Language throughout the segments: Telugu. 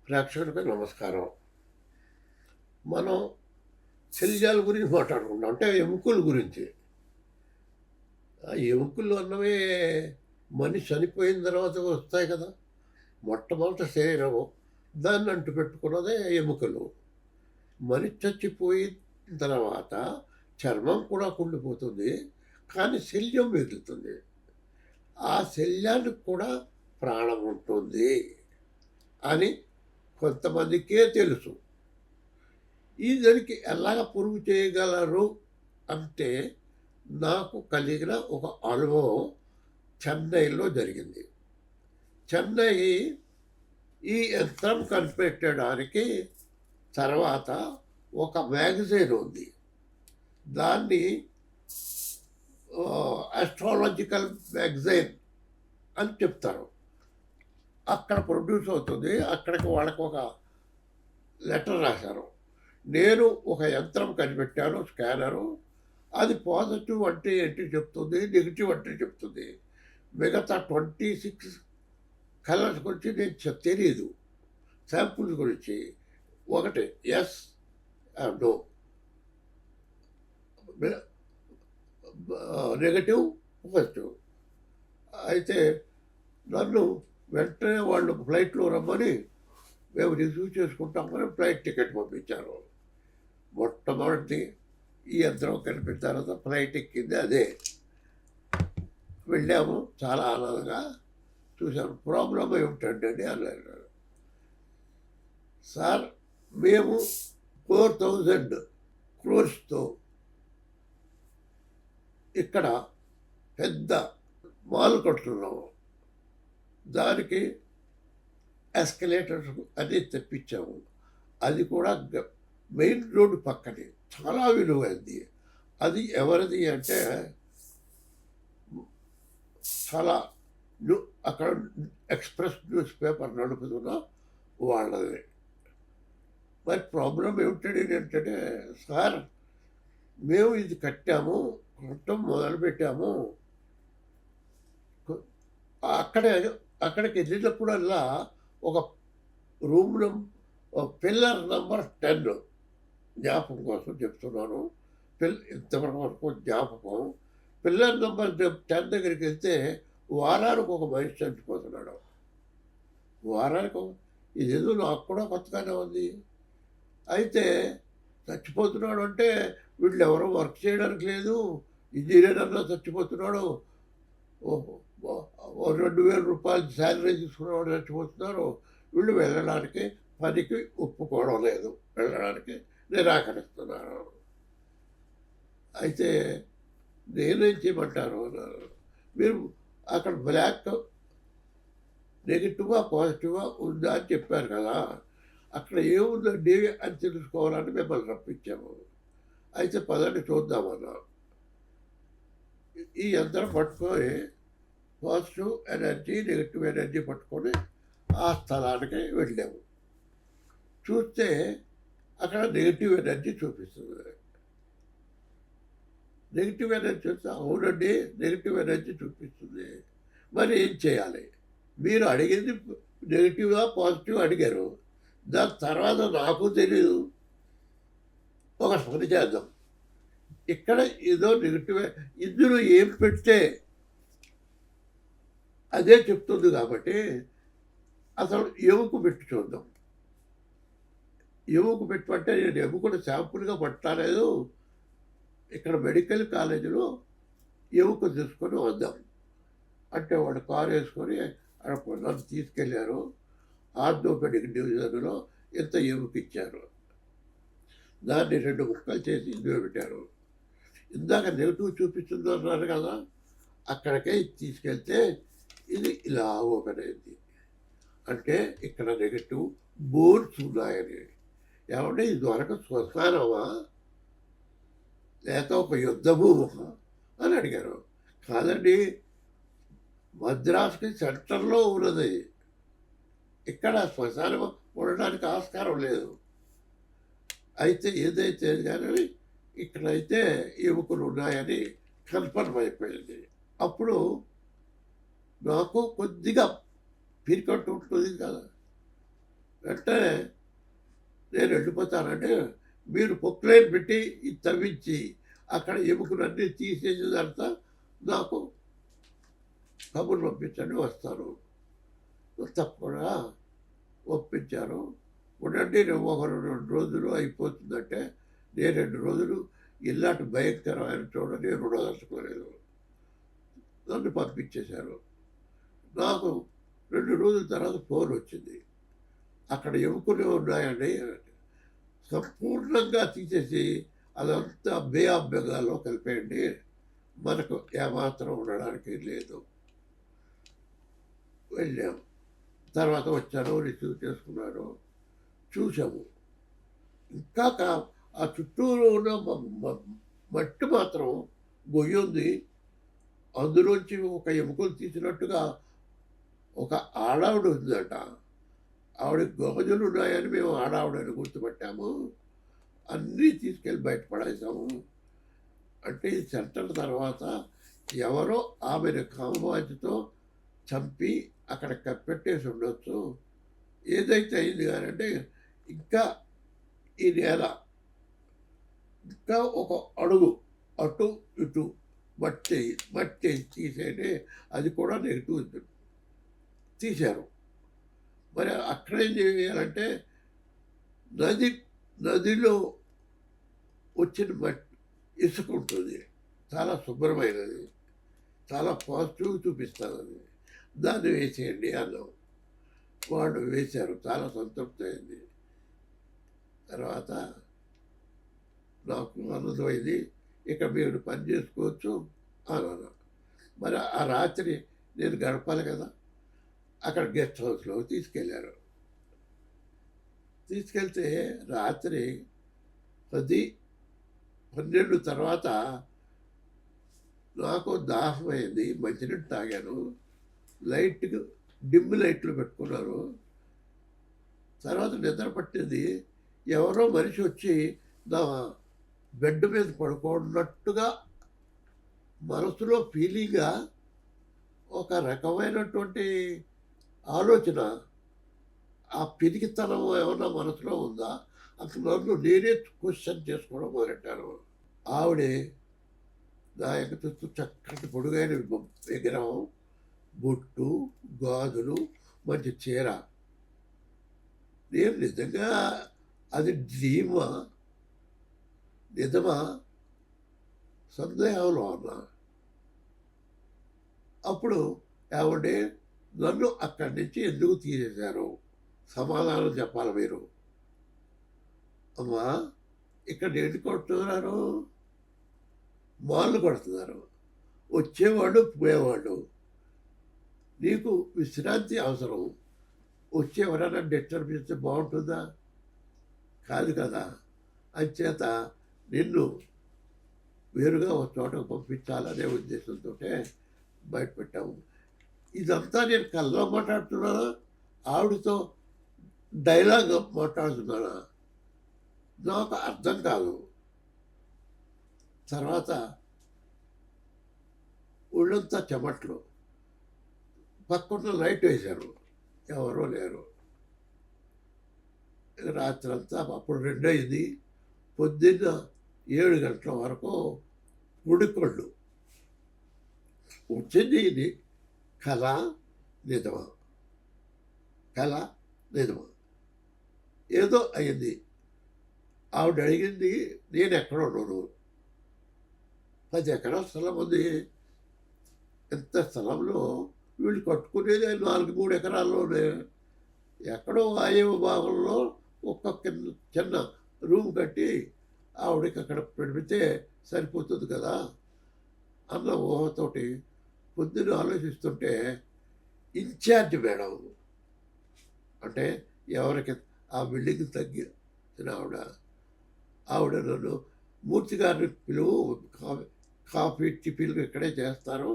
ప్రేక్షకులకు నమస్కారం. మనం శల్యాల గురించి మాట్లాడుకుంటాం. అంటే ఎముకల గురించి. ఆ ఎముకలు అన్నవి మనిషి చనిపోయిన తర్వాత వస్తాయి కదా! మొట్టమొదట శరీరము. దాన్ని అంటిపెట్టుకున్నదే ఎముకలు. మనిషి చచ్చిపోయిన తర్వాత చర్మం కూడా కుళ్ళిపోతుంది. కానీ శల్యం మిగులుతుంది. ఆ శల్యానికి కూడా ప్రాణం ఉంటుంది అని కొంతమందికే తెలుసు. ఈ దానికి ఎలాగ పొరుగు చేయగలరు అంటే, నాకు కలిగిన ఒక అనుభవం చెన్నైలో జరిగింది. చెన్నై ఈ యంత్రం కనిపెట్టడానికి తర్వాత ఒక మ్యాగజైన్ ఉంది. దాన్ని ఆస్ట్రాలజికల్ మ్యాగజైన్ అని చెప్తారు. అక్కడ ప్రొడ్యూస్ అవుతుంది. అక్కడికి వాళ్ళకి ఒక లెటర్ రాశారు. నేను ఒక యంత్రం కనిపెట్టాను, స్కానరు. అది పాజిటివ్ అంటే ఏంటి చెప్తుంది, నెగిటివ్ అంటే చెప్తుంది. మిగతా 26 కలర్స్ గురించి నేను తెలీదు. శాంపుల్స్ గురించి ఒకటి ఎస్ నో, నెగటివ్, పాజిటివ్. అయితే నన్ను వెంటనే వాళ్ళు ఫ్లైట్లో రమ్మని మేము రిసీవ్ చేసుకుంటామని ఫ్లైట్ టికెట్ పంపించారు. మొట్టమొదటి ఈ యంత్రం కనిపించిన తర్వాత ఫ్లైట్ ఎక్కింది అదే. వెళ్ళాము, చాలా ఆనందంగా చూశాను. ప్రాబ్లం ఏమిటండి అని అన్నారు. సార్, మేము 4000 క్రోర్స్తో ఇక్కడ పెద్ద మాల్ కట్టున్నాము. దానికి ఎస్కలేటర్స్ అది తెప్పించాము. అది కూడా మెయిన్ రోడ్డు పక్కనే, చాలా విలువైంది. అది ఎవరిది అంటే చాలా అక్కడ ఎక్స్ప్రెస్ న్యూస్ పేపర్ నడుపుతున్న వాళ్ళది. మరి ప్రాబ్లం ఏమిటంటే ఏంటంటే, సార్ మేము ఇది కట్టాము, కట్టడం మొదలుపెట్టాము. అక్కడికి వెళ్ళినప్పుడల్లా ఒక రూమ్లో పిల్లర్ నెంబర్ 10 జ్ఞాపకం కోసం చెప్తున్నాను. ఇంతవరకు జ్ఞాపకం. పిల్లర్ నెంబర్ 10 దగ్గరికి వెళ్తే వారానికి ఒక మనిషి చనిపోతున్నాడు. వారానికి ఇదేదో నాకు కూడా కొత్తగానే ఉంది. అయితే చచ్చిపోతున్నాడు అంటే వీళ్ళు ఎవరో వర్క్ చేయడానికి లేదు, ఇంజనీర్ అన్నా చచ్చిపోతున్నాడు, 2000 రూపాయలు శాలరీ తీసుకున్నవాడు చచ్చిపోతున్నారు. వీళ్ళు వెళ్ళడానికి పనికి ఒప్పుకోవడం లేదు, వెళ్ళడానికి నిరాకరిస్తున్నారు. అయితే నేనేం చేయమంటారు అన్నారు. మీరు అక్కడ బ్లాక్ నెగిటివా పాజిటివా ఉందా అని చెప్పారు కదా, అక్కడ ఏముందండి అని తెలుసుకోవాలని మిమ్మల్ని రప్పించాము. అయితే పదండి చూద్దామన్నా. ఈ యంత్రం పట్టుకొని పాజిటివ్ ఎనర్జీ, నెగిటివ్ ఎనర్జీ పట్టుకొని ఆ స్థలానికి వెళ్ళాము. చూస్తే అక్కడ నెగిటివ్ ఎనర్జీ చూపిస్తుంది. నెగిటివ్ ఎనర్జీ చూస్తే అవునండి నెగిటివ్ ఎనర్జీ చూపిస్తుంది. మరి ఏం చేయాలి? మీరు అడిగింది నెగిటివ్గా పాజిటివ్ అడిగారు. దాని తర్వాత నాకు తెలీదు. ఒక పని చేద్దాం, ఇక్కడ ఏదో నెగిటివ్ ఇందులో ఏం పెడితే అదే చెప్తుంది కాబట్టి అసలు ఎముక పెట్టి చూద్దాం. ఎముక పెట్టమంటే నేను ఎముకను శాంపుల్గా పట్టలేదు. ఇక్కడ మెడికల్ కాలేజీలో ఎముక తీసుకొని వద్దాం అంటే వాడు కారు వేసుకొని నన్ను తీసుకెళ్ళారు. ఆర్థోపెడిక్ డివిజన్లో ఇంత ఎముక ఇచ్చారు. దాన్ని 2 ముక్కలు చేసి ఇందులో పెట్టారు. ఇందాక నెగిటివ్ చూపిస్తుంది అన్నారు కదా, అక్కడికే తీసుకెళ్తే ఇది ఇలా ఓపెన్ అయింది. అంటే ఇక్కడ నెగిటివ్ బోన్స్ ఉన్నాయని. ఏమంటే ఇది వరకు శ్మశానమా లేక ఒక యుద్ధభూమా అని అడిగారు. కాదండి, మద్రాసుకి సెంటర్లో ఉన్నది, ఇక్కడ శ్మశానం ఉండడానికి ఆస్కారం లేదు. అయితే ఏదైతే కానీ ఇక్కడైతే ఎముకలు ఉన్నాయని కన్ఫర్మ్ అయిపోయింది. అప్పుడు నాకు కొద్దిగా పీరికట్టు ఉంటుంది కదా, వెంటనే నేను వెళ్ళిపోతానంటే మీరు పొక్లైన్ పెట్టి ఇది తవ్వించి అక్కడ ఎముకలన్నీ తీసేసిన తర్వాత నాకు కబురు పంపించండి వస్తాను. తప్పకుండా ఒప్పించారు. ఉండండి నువ్వు ఒక 2 రోజులు అయిపోతుందంటే నేను 2 రోజులు ఇలాంటి భయంకరమైన చోట నేను రుణదలుచుకోలేదు. నన్ను పంపించేశారు. నాకు 2 రోజుల తర్వాత ఫోన్ వచ్చింది. అక్కడ ఎముకలు ఉన్నాయండి. సంపూర్ణంగా తీసేసి అదంతా బే ఆఫ్ బెంగాల్లో కలిపేయండి. మనకు ఏమాత్రం ఉండడానికి లేదు. వెళ్ళాము. తర్వాత వచ్చాను, రిసీవ్ చేసుకున్నాను, చూసాము. ఇంకా ఆ చుట్టూరు ఉన్న మట్టి మాత్రం గొయ్యి ఉంది. అందులోంచి ఒక ఎముకలు తీసినట్టుగా ఒక ఆడావిడ ఉందట. ఆవిడ గోజులు ఉన్నాయని మేము ఆడావిడని గుర్తుపట్టాము. అన్నీ తీసుకెళ్ళి బయట పడేసాము. అంటే ఈ సెంటర్ తర్వాత ఎవరో ఆమెను కామవాంఛతో చంపి అక్కడ కప్పెట్టేసి ఉండొచ్చు. ఏదైతే అయింది కానంటే ఇంకా ఈ నేల ఇంకా ఒక అడుగు అటు ఇటు మట్టి తీసేయండి, అది కూడా నెగిటివ్ తీశారు. మరి అక్కడేం చేయాలంటే నదిలో వచ్చిన మట్టి ఇసుక ఉంటుంది, చాలా శుభ్రమైనది, చాలా పాజిటివ్ చూపిస్తుంది అది. దాన్ని వేసేయండి అన్నాం. వాళ్ళు వేశారు. చాలా సంతృప్తి అయింది. తర్వాత నాకు అర్థమైంది, ఇక మీరు పని చేసుకోవచ్చు అన్నాను. మరి ఆ రాత్రి నేను గడపాలి కదా, అక్కడ గెస్ట్ హౌస్లో తీసుకెళ్ళారు. తీసుకెళ్తే రాత్రి 10-12 తర్వాత నాకు దాహమైంది. మంచినీళ్ళు తాగాను. లైట్గా డిమ్ లైట్లు పెట్టుకున్నారు. తర్వాత నిద్ర పట్టింది. ఎవరో మనిషి వచ్చి నా బెడ్ మీద పడుకున్నట్టుగా మనసులో ఫీలింగ్గా ఒక రకమైనటువంటి ఆలోచన, ఆ పిరికితనం ఏమన్నా మనసులో ఉందా? అసలు నన్ను నేనే క్వశ్చన్ చేసుకోవడం మొదలెట్టాను. ఆవిడే నా యొక్క చుట్టూ చక్కటి పొడుగైన విగ్రహం, బొట్టు, గాజులు, మంచి చీర. నేను నిజంగా అది డ్రీమా, నిజమా, సందేహంలో ఉన్నా. అప్పుడు ఏమంటే నన్ను అక్కడి నుంచి ఎందుకు తీసేశారు, సమాధానం చెప్పాలి మీరు. అమ్మా, ఇక్కడ ఏంటి కొడుతున్నారు? మాళ్ళు కొడుతున్నారు. వచ్చేవాడు పోయేవాడు. నీకు విశ్రాంతి అవసరం. వచ్చి ఎవరైనా డిస్టర్బ్ చేస్తే బాగుంటుందా? కాదు కదా. అంచేత నిన్ను వేరుగా ఒక చోటకు పంపించాలనే ఉద్దేశంతో బయటపెట్టాము. ఇదంతా నేను కల్లో మాట్లాడుతున్నానా, ఆవిడతో డైలాగ్ మాట్లాడుతున్నానా, నాకు అర్థం కాదు. తర్వాత ఒళ్ళంతా చెమట్లు. పక్కన లైట్ వేశారు, ఎవరో లేరు. రాత్రంతా అప్పుడు 2 అయింది. పొద్దున్న 7 గంటల వరకు ఉడికొళ్ళు. వచ్చింది ఇది కళ నిజమా, కళ నిజమా, ఏదో అయింది. ఆవిడ అడిగింది నేను ఎక్కడ ఉన్నాను. 10 ఎకరాల స్థలం ఉంది. ఎంత స్థలంలో వీళ్ళు కట్టుకునేది 4-3 ఎకరాల్లోనే. ఎక్కడో వాయువ భాగంలో ఒక్క చిన్న రూమ్ కట్టి ఆవిడకి అక్కడ పెడితే సరిపోతుంది కదా అన్న ఊహతోటి పొద్దున్న ఆలోచిస్తుంటే ఇన్ఛార్జ్ మేడం, అంటే ఎవరికి ఆ బిల్డింగ్ తగ్గిన ఆవిడ నన్ను మూర్తి గారిని పిలువు, కాఫీ టిఫిన్లు ఇక్కడే చేస్తారు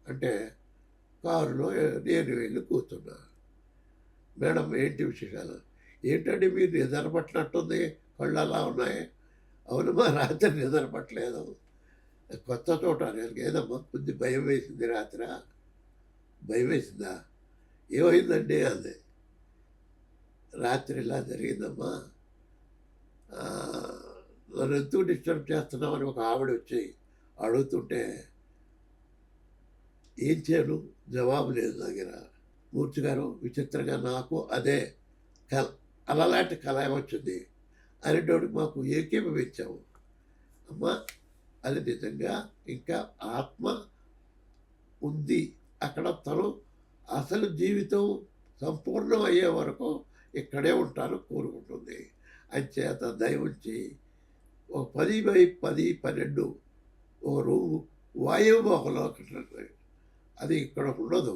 అంటే కారులో నేను వెళ్ళి కూర్చున్నా. మేడం ఏంటి విశేషాలు? ఏంటంటే మీరు నిద్ర పట్టినట్టుంది, కళ్ళు అలా ఉన్నాయి. అవునమ్మా, రాత్రి నిద్ర పట్టలేదు. కొత్త చోట ఏదమ్మా, కొద్ది భయం వేసింది రాత్రి. భయం వేసిందా? ఏమైందండి అంది. రాత్రి ఇలా జరిగిందమ్మా. నన్ను ఎందుకు డిస్టర్బ్ చేస్తున్నామని ఒక ఆవిడ వచ్చి అడుగుతుంటే ఏం చేయను, జవాబు లేదు నా దగ్గర. మూర్తి గారు విచిత్రంగా నాకు అదే కల అలలాంటి కల వచ్చింది అనేటోడికి మాకు ఏకీభవించాము. అమ్మ, అది నిజంగా ఇంకా ఆత్మ ఉంది అక్కడ. తను అసలు జీవితం సంపూర్ణం అయ్యే వరకు ఇక్కడే ఉంటాను కోరుకుంటుంది. అంచేత దయవుంచి ఒక 10 బై 10, 12 ఒక రూము వాయువు భాగంలో కట్టండి. అది ఇక్కడ ఉండదు.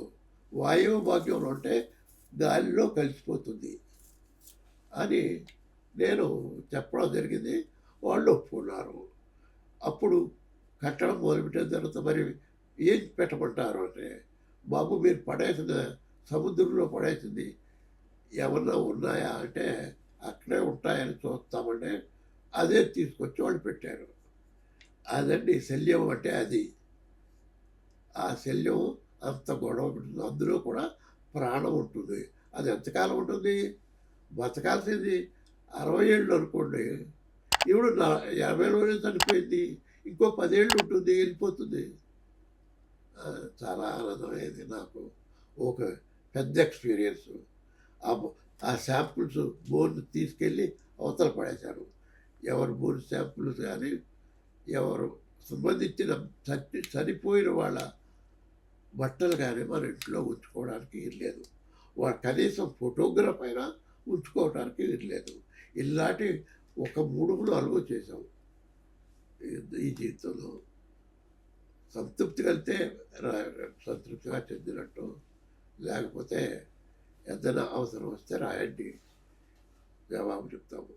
వాయువు భాగ్యంలో ఉంటే గాలిలో కలిసిపోతుంది అని నేను చెప్పడం జరిగింది. వాళ్ళు ఒప్పుకున్నారు. అప్పుడు కట్టడం మొదలుపెట్టిన తర్వాత మరి ఏం పెట్టమంటారు అంటే, బాబు మీరు పడేసిన సముద్రంలో పడేసింది ఏమన్నా ఉన్నాయా అంటే, అక్కడే ఉంటాయని చూస్తామంటే అదే తీసుకొచ్చి వాళ్ళు పెట్టారు. అదండి శల్యం అంటే అది. ఆ శల్యం అంత గొడవ పెడుతుంది. అందులో కూడా ప్రాణం ఉంటుంది. అది ఎంతకాలం ఉంటుంది? బతకాల్సింది 60 ఏళ్ళు అనుకోండి. ఈవిడ 50లోనే చనిపోయింది. ఇంకో 10 ఏళ్ళు ఉంటుంది, వెళ్ళిపోతుంది. చాలా ఆనందమైంది నాకు. ఒక పెద్ద ఎక్స్‌పీరియన్స్. ఆ బ్ ఆ శాంపుల్స్ బోన్ తీసుకెళ్ళి అవతల పడేశారు. ఎవరు బోన్ శాంపుల్స్ గానీ, ఎవరు సంబంధించిన చనిపోయిన వాళ్ళ బట్టలు గానీ మన ఇంట్లో ఉంచుకోవడానికి వీల్లేదు. కనీసం ఫోటోగ్రాఫ్ అయినా ఉంచుకోవడానికి వీల్లేదు. ఇలాంటి ఒక 3 4 చేశాం ఈ జీవితంలో. సంతృప్తి కలిగితే సంతృప్తిగా చెందినట్టు, లేకపోతే ఏదైనా అవసరం వస్తే రాయండి, జవాబు చెప్తాము.